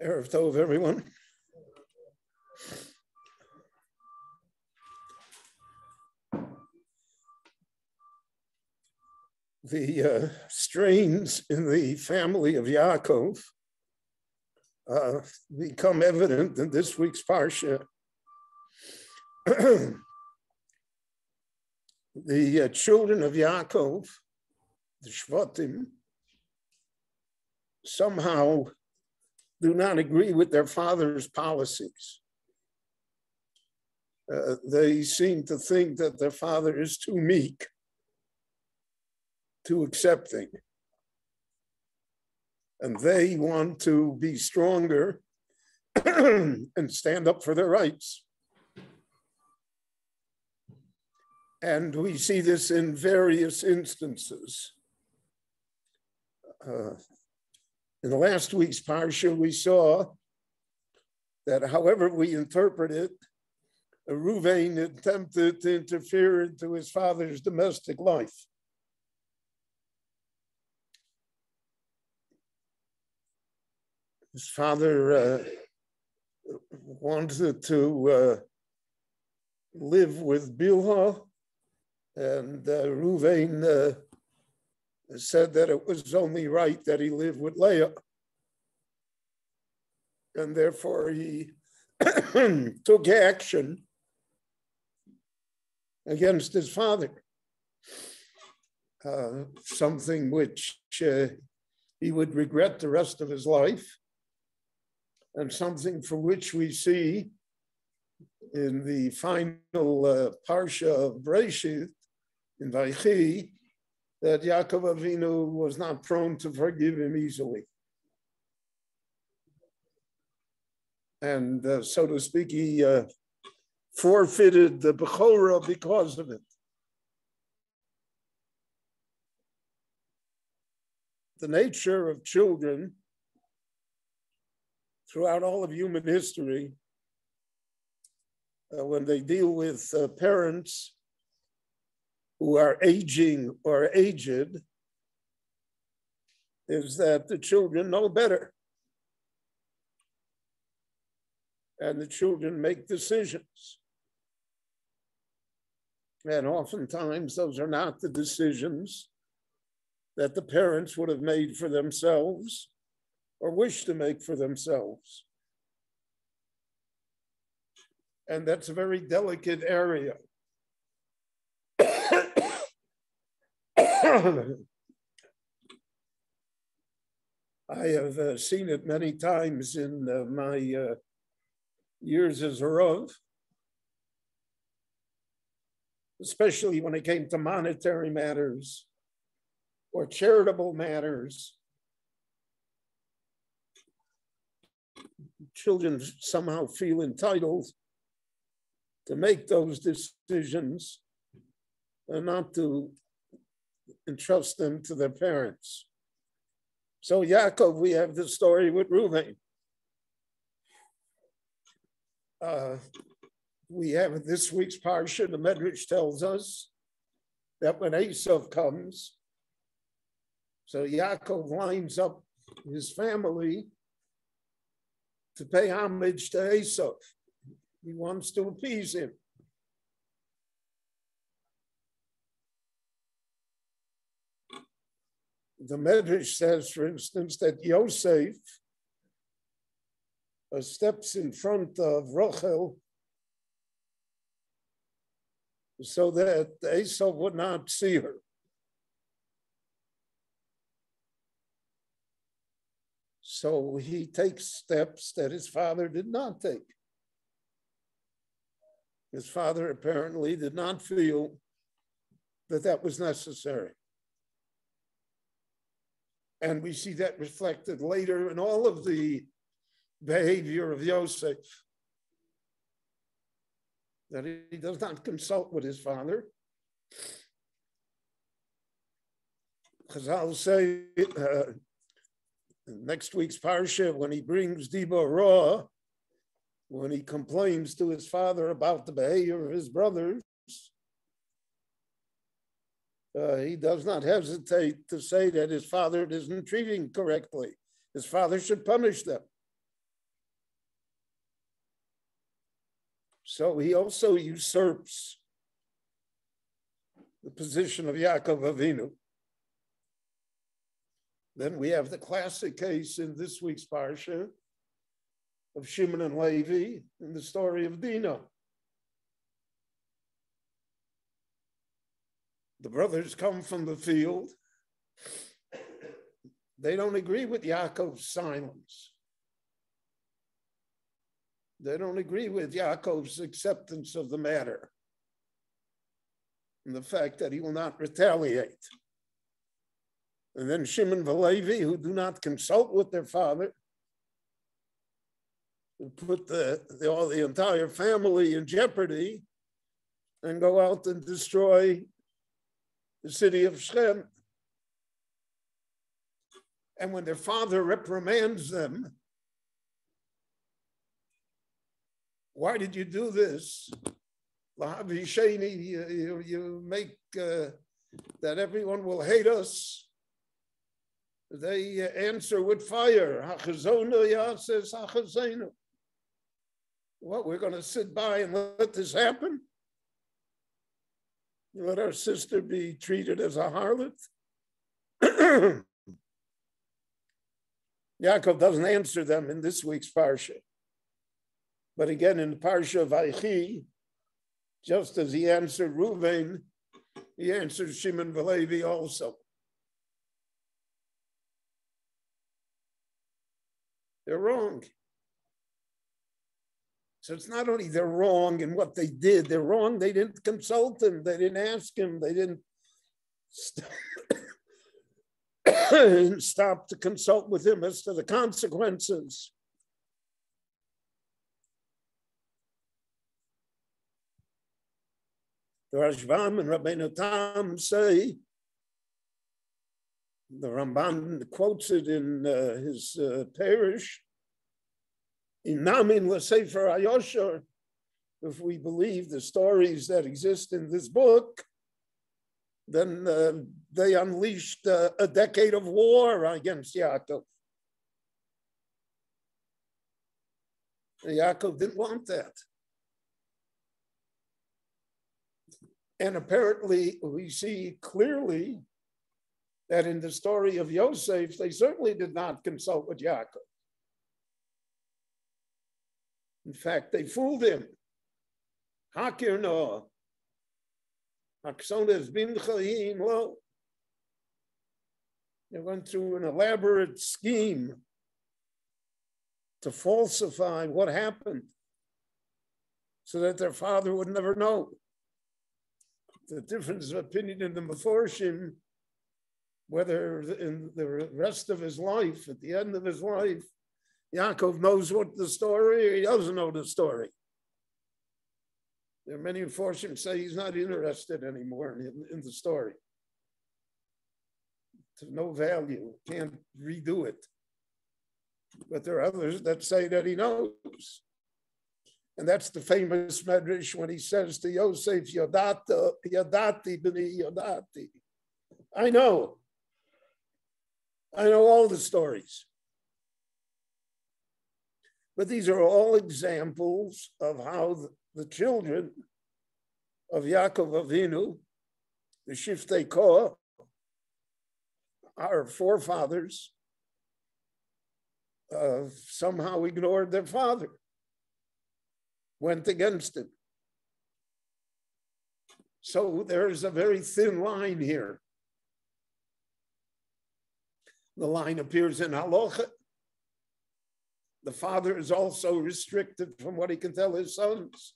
Erev Tov, everyone. The strains in the family of Yaakov become evident in this week's Parsha. The children of Yaakov, the Shvatim, somehow do not agree with their father's policies. They seem to think that their father is too meek, too accepting. And they want to be stronger and stand up for their rights. And we see this in various instances. In the last week's Parsha, we saw that however we interpret it, Reuven attempted to interfere into his father's domestic life. His father wanted to live with Bilhah, and Reuven said that it was only right that he live with Leah. And therefore he took action against his father, something which he would regret the rest of his life, and something for which we see in the final Parsha of Breshith, in Vaychi, that Yaakov Avinu was not prone to forgive him easily. And so to speak, he forfeited the Bechorah because of it. The nature of children throughout all of human history, when they deal with parents who are aging or aged, is that the children know better. And the children make decisions. And oftentimes those are not the decisions that the parents would have made for themselves or wish to make for themselves. And that's a very delicate area. I have seen it many times in my years as a Rav, especially when it came to monetary matters or charitable matters. Children somehow feel entitled to make those decisions and not to entrust them to their parents. So Yaakov, we have the story with Reuven. We have this week's Parsha, the Medrash tells us that when Esav comes, so Yaakov lines up his family to pay homage to Esav. He wants to appease him. The Medrash says, for instance, that Yosef steps in front of Rachel so that Esau would not see her. So he takes steps that his father did not take. His father apparently did not feel that that was necessary. And we see that reflected later in all of the behavior of Yosef, that he does not consult with his father. Chazal say next week's Parsha, when he brings Dibur Ra, when he complains to his father about the behavior of his brothers, he does not hesitate to say that his father isn't treating correctly. His father should punish them. So he also usurps the position of Yaakov Avinu. Then we have the classic case in this week's parsha of Shimon and Levi in the story of Dinah. The brothers come from the field. They don't agree with Yaakov's silence. They don't agree with Yaakov's acceptance of the matter and the fact that he will not retaliate. And then Shimon and Levi, who do not consult with their father, who put the entire family in jeopardy and go out and destroy the city of Shechem. And when their father reprimands them, why did you do this? You make that everyone will hate us. They answer with fire. What, we're going to sit by and let this happen? Let our sister be treated as a harlot? Yaakov doesn't answer them in this week's parsha. But again, in the parsha of Vaychi, just as he answered Reuven, he answered Shimon and Levi also. They're wrong. So it's not only they're wrong in what they did, they're wrong, they didn't consult him, they didn't ask him, they didn't stop to consult with him as to the consequences. The Rashbam and Rabbeinu Tam say, the Ramban quotes it in his parish, Inamin l'sefer hayosher, if we believe the stories that exist in this book, then they unleashed a decade of war against Yaakov. And Yaakov didn't want that. And apparently we see clearly that in the story of Yosef, they certainly did not consult with Yaakov. In fact, they fooled him. Hakir no. Haksones Mincha lo. They went through an elaborate scheme to falsify what happened so that their father would never know. The difference of opinion in the Meforshim, whether in the rest of his life, at the end of his life, Yaakov knows what the story, or he doesn't know the story. There are many Meforshim say he's not interested anymore in the story. It's of no value, can't redo it. But there are others that say that he knows. And that's the famous medrash when he says to Yosef, Yodati b'ni Yodati. I know all the stories. But these are all examples of how the children of Yaakov Avinu, the Shiftei Koah, our forefathers, somehow ignored their father, went against him. So there's a very thin line here. The line appears in Halacha. The father is also restricted from what he can tell his sons.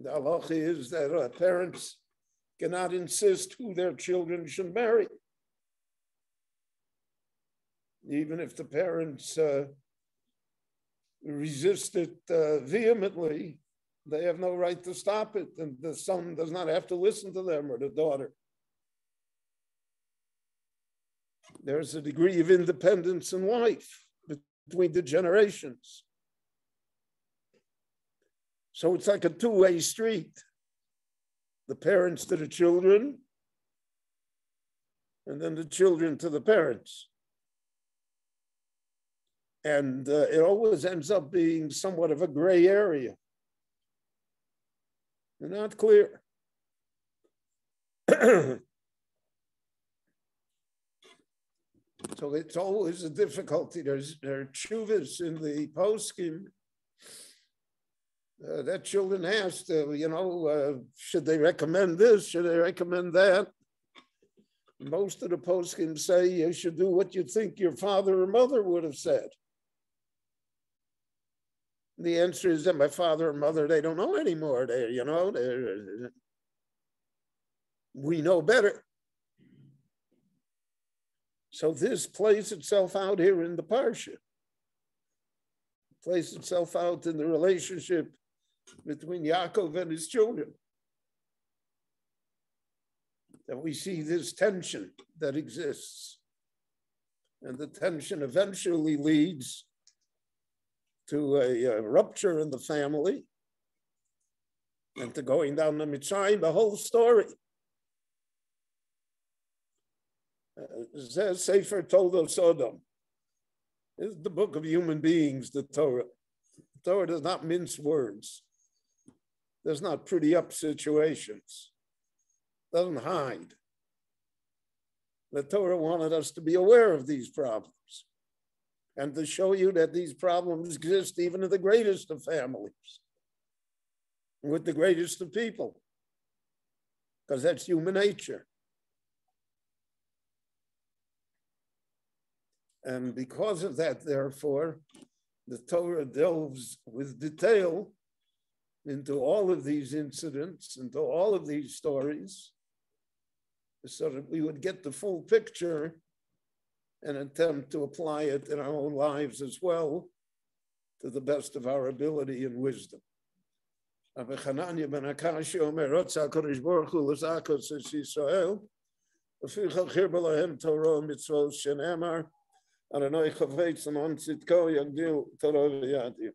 The halacha is that parents cannot insist who their children should marry. Even if the parents resist it vehemently, they have no right to stop it, and the son does not have to listen to them or the daughter. There's a degree of independence in life between the generations. So it's like a two-way street. The parents to the children, and then the children to the parents. And it always ends up being somewhat of a gray area. They're not clear. So it's always a difficulty. There are tshuvas in the poskim that children asked, should they recommend this? Should they recommend that? Most of the poskim say you should do what you think your father or mother would have said. The answer is that my father and mother, they don't know anymore. We know better. So this plays itself out here in the parsha. Plays itself out in the relationship between Yaakov and his children. That we see this tension that exists. And the tension eventually leads to a rupture in the family and to going down the Mitzrayim, the whole story. Sefer Toldos Sodom. This is the book of human beings, the Torah. The Torah does not mince words. Does not pretty up situations. Doesn't hide. The Torah wanted us to be aware of these problems and to show you that these problems exist even in the greatest of families, with the greatest of people, because that's human nature. And because of that, therefore, the Torah delves with detail into all of these incidents, into all of these stories, so that we would get the full picture and attempt to apply it in our own lives as well, to the best of our ability and wisdom. Rabbi Chananya ben Akashi Omer, Rotza HaKadosh Baruch Hu l'zakos es Yisrael, v'ficha chir b'lahem Torah mitzvot shenemar, Adonai chavetz l'man tzidko yagdil Torah v'yadir.